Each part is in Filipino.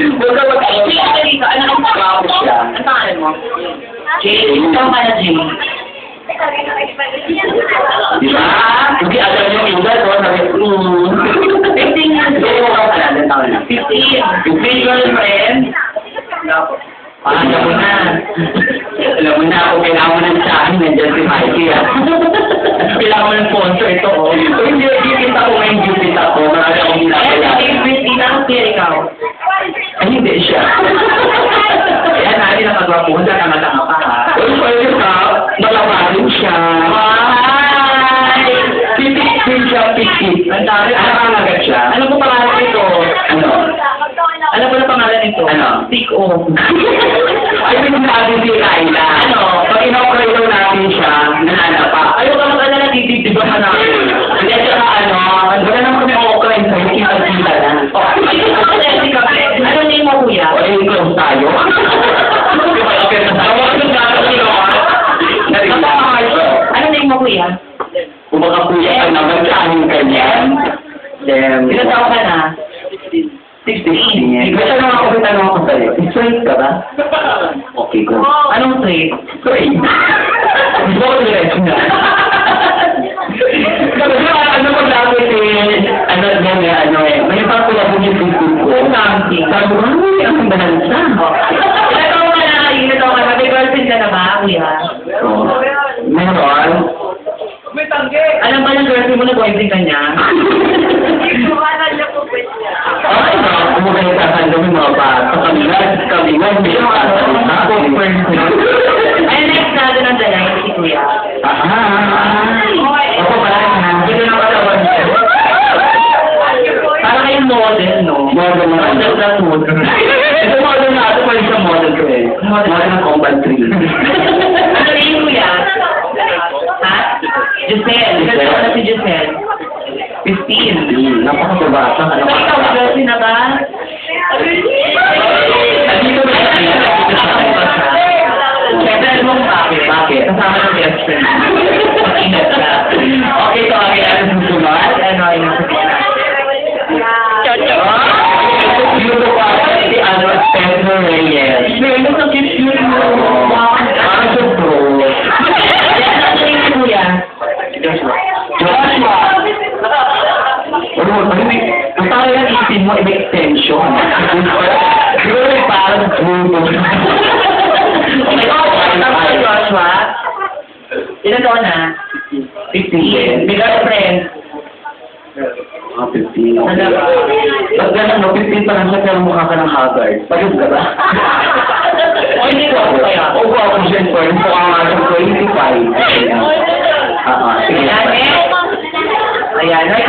Huwag ka mag-alala. Sige, ako dito. Ano ang Tapos siya. Ang pangalan mo? Jay. Ikaw ka na, Jay. Di ba? Hindi, alam niyo yung iba, no? Sabi, 15 years Hindi mo old. ka pala, ilang taon na? 15. 15 girlfriend? Alam mo na. Alam mo na, kung kailangan mo ng tsahin, nandiyan si Mikey, ah. Kailangan mo ng sponsor ito, oh. Kung hindi, gipit ako ngayon, gipit ako. Marami akong Ay, ginagawa. si Christy na ang kaya ikaw. Ay, hindi siya. Kaya natin ang magwapuhan sa tanga-tanga pa, ha? Uy, pwede ka, malawarin siya. Hi! Pitik siya, pitik. Ang dami. Nakakagat siya. Ano po pangalan nito? Ano? Ano po na pangalan nito? Ano? Stick-off. Ay, natin si Laila. Ano? Pag in-operate daw natin siya, nananapa. Ayaw ka mag-alala, titibdiban ka namin. Hindi, tsaka ano, wala naman kami operate sa'yo, kita-kita na. Oh, ano name mo, kuya? O, eh, close tayo. Okay na tayo. Ano name mo, kuya? Kung baka kuya ka naman sa amin ganyan. Then, Ilan taon ka na? 16. May tanong ako sa'yo. Straight ka ba? Okay, go. Anong trait? Straight. Gusto ko diretso na. Kasi ano ko dati ano yan, ano eh, may pagkulabog yung Facebook ko. Something. Sabi ko, ano yung ang balansa? Ilan taon ka na? Ilan taon ka na? May girlfriend ka na ba, kuya? Meron. Alam ba ng girlfriend mo na boyfriend ka niya? Ay, kung mo kayo tatanda yung mga bata, kami nga, hindi yung Ay, next na doon ang dalay, si kuya. Ako pala, hindi na matawan siya. Para kayong model, no? Model na. Model na model. Ito model na, ito pa isang model ko eh. Model ng Combat 3. Ano na yung kuya? Ha? Giselle. Ilan taon na si Giselle? 15. Napakababasa ka So, ikaw, girlfriend na ba? Nandito ba siya? Siyempre, alam mo kung bakit? Bakit? Kasama ng best friend. Mag-ingat ka. Okay, so akin ang susunod. Ano, yung sabihin na. Dito pa si ano, Pedro Reyes. Pero sa cute mo. Parang sa bro. Ano yung kuya? Joshua. Ano, ang parang yan isipin mo, iba extension. Siguro may parang bruno. Okay, tapos si Joshua. Ilan taon na? 15. May girlfriend. 15. Ano ba? Pag gano'n, no, 15 pa lang siya, pero mukha ka ng haggard. Pagod ka ba? O, hindi ko ako kaya. O, ako siyempre, mukha nga siyang 25. Sige. Ayan, eh. Ayan, ay,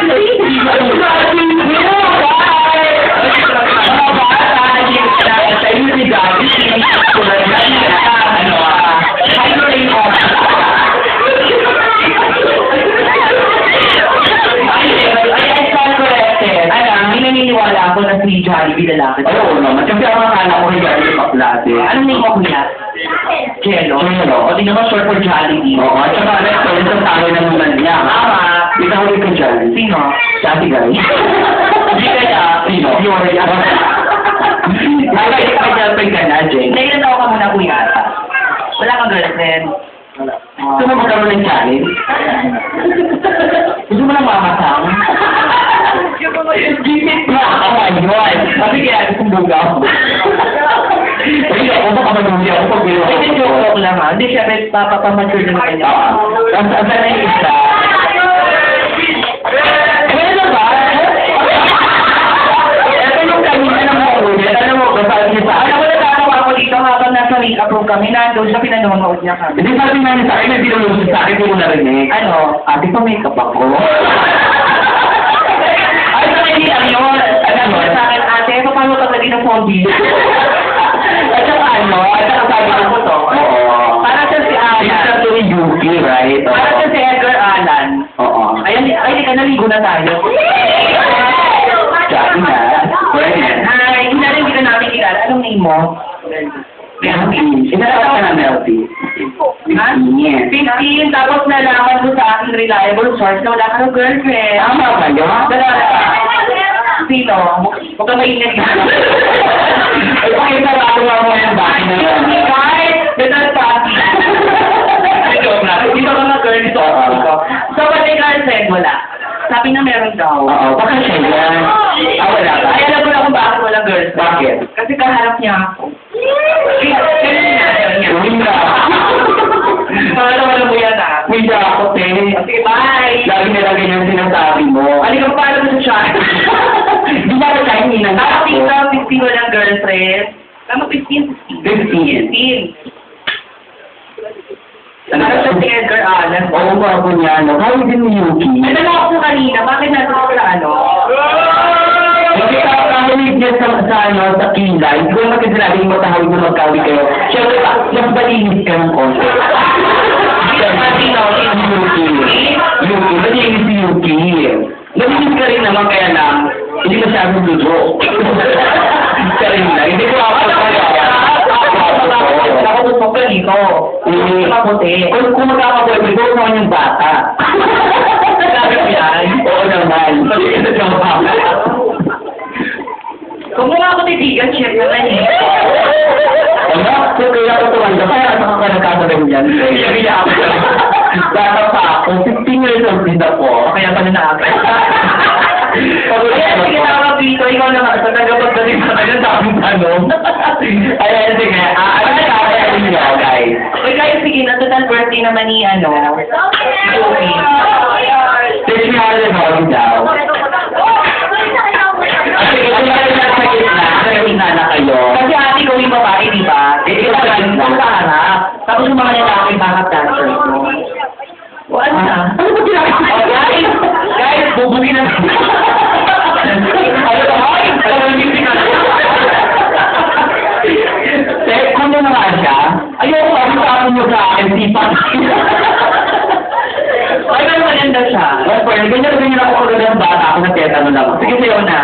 naniniwala ako na si Jollibee lalaki. Oo naman. Kasi ang akala ko hindi ako paklase. Anong name mo, kuya? Jello. Jello. O, di naman short for Jollibee. Oo, at saka restaurant ang tayo ng naman niya. Tama. Ikaw ulit ka dyan. Sino? Dati guys. Hindi kaya. Sino? Gloria. Nakakita ka dyan ka na, Jen. Nailan daw ka muna, kuya? Wala kang girlfriend. Gusto mo magkaroon ng challenge? Gusto mo lang mamatang? Gipit na! Oh my God! Sabi kaya gusto mong bugaw. Hindi ako baka manundi ako pag ginawa ko. Hindi, joke lang ha. Hindi siya, papapamature na kanya. Asa na yung isa? Ano ba? Ito yung kanina ng mga ulit. Alam mo, basal niya sa Alam mo, natatawa ako dito habang nasa make-up room kami, nandun siya pinanonood niya kami. Hindi sabi nga niya sa akin, hindi naman sa akin, hindi mo narinig. Ano? Ate, pa-makeup ako. Ay, so hindi lang yun. Alam mo, sa akin, ate, paano ka lagi ng phone bill? At saka ano, at saka sabi ko to. Oo. Para siya si Alan. Sister to Yuki, right? Para siya si Edgar Alan. Oo. Ayun, ay, di ka naligo na tayo. Sabi na. Ay, hindi ka namin kilala. Anong name mo? Inalaw ka na, Melty. Ha? 15, tapos nalaman ko sa aking reliable source na wala ka ng girlfriend. Tama ba yun? Sino? Huwag ka mainit. Ay, pakita ba ako nga mo yung bahay na yan? Hindi, guys! Ito ang papi. Joke lang. Dito ka nga, girl. Dito ako. So, pati girlfriend, wala. Sabi na meron daw. Oo, baka siya yan. Ah, wala ka. Ay, alam ko na kung bakit wala girlfriend. Bakit? Kasi kaharap niya ako. Uy na. Wala mo yan ah. Uy na ako, te. Sige, bye! Lagi nila ganyan sinasabi mo. Halika pa pala mo sa chat. Di ba ka kayo ninang Tapos ako? dito, 15 walang girlfriend. Tama, 15. 15. Ano sa tingin, girl, Alan? Oo, bago niya, no? Kaya din ni Yuki. Ano na ako kanina? Bakit natin ako na ano? Kasi kakahawig niya sa kilay, hindi ko naman kasi sinabing matahawig mo magkawig kayo. Siyempre, mas malinis ka ng konti. Yuki. Yuki, malinis si Yuki. Malinis ka rin naman, kaya lang, hindi masyadong dudo. Ka rin lang, hindi ko ako Ako gusto ko dito. Maputi. Kung magkakaboyfriend, ko naman yung bata. Sabi ko yan. Oo naman. Sabi ka na siyang bata. Kung muna ako titigan, check naman eh. Ano? So, kaya ako tumanda. Kaya ako ka nagkakaroon mo yan. Kaya ako. Bata pa ako. 15 years old din ako. Kaya pala na ako. Kaya Sige na ako dito, ikaw naman sa tagapagdating sa taga daming tanong. Ayan, sige. Ano na kaya niyo, guys? Uy guys, sige na, total birthday naman ni ano. Yogi. Teach me how to hold daw. Kasi kung kayo nasa gitna, sa na kayo. Kasi ate ko yung babae, di ba? Eh, ikaw sa gitna. Sa harap. Tapos yung mga lalaki, backup dancers mo. Wala na. Ano ba ginagawa? Oh, guys, bubugin na. Ano ba? Ay, alam mo yung kung ano nga siya, ayoko ang sabi niyo sa akin, sipat. Ay, pero maganda siya. Well, ganyan ako kaganda ng bata ako na teta na lang. Sige, sayo na.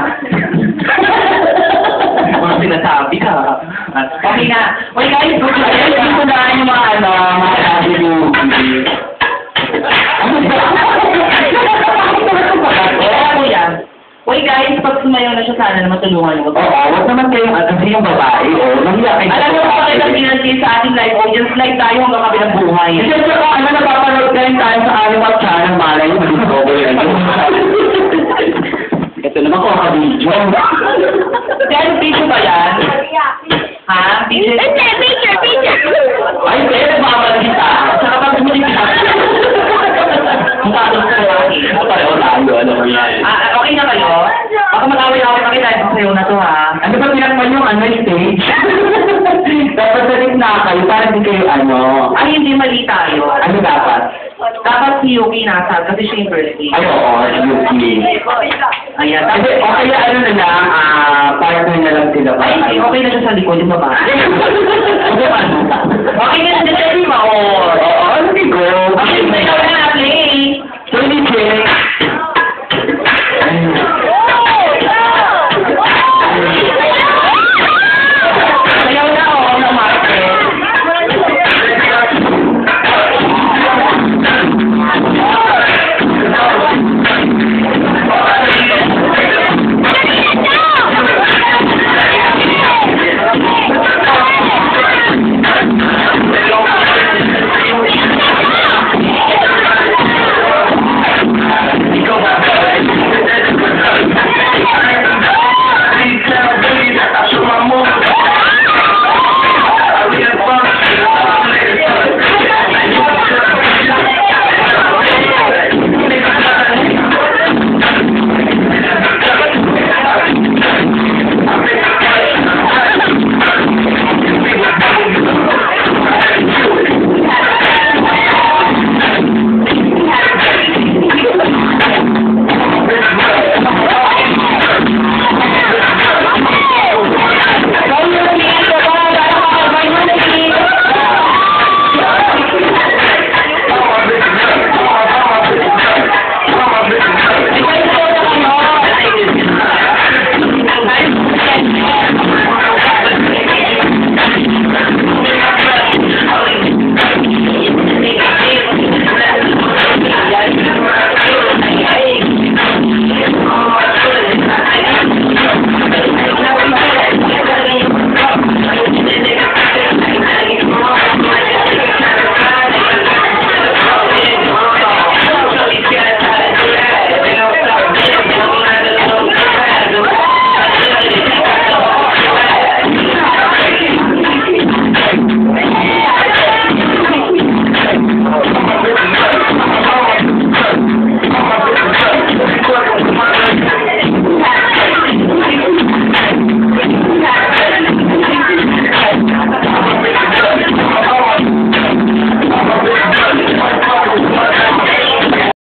Mga sinasabi ka. Okay na. Uy guys, Hindi ko na yung mga mga sabi niyo. Ano ba? Kaya ko yan. Uy guys, pag sumayaw na siya, sana naman tulungan mo. Oo, wag naman kayong kasi yung babae, nangiyak kayo. Alam mo kung bakit ang pinansin sa ating live audience, like tayo hanggang kabilang buhay. Kasi saka, napapanood kayo tayo sa aming WhatsApp ng malay yung mag-discover yun. Ito naman ko, ka-video. Kaya yung video ba yan? Ha? Video? Ay, kaya nagmamahal kita. Saka pag sumuli kita. Mukha doon sa lalaki. Pareho tayo, alam mo yan. Okay na kayo? Baka mag-away-away kami dahil sa'yo na to ha. Ano ba tinakman yung stage? Dapat sa gitna kayo, para di kayo Ay, hindi mali tayo. Ano dapat? Dapat si Yuki nasa, kasi siya yung birthday. Ay, oo, Yuki. Ayan. Kasi, o kaya ano na lang, partner na lang sila. Ay, okay na siya sa likod, yung babae. Ano ba? Okay na, hindi siya yung maor. Oo, ano di ko? Okay,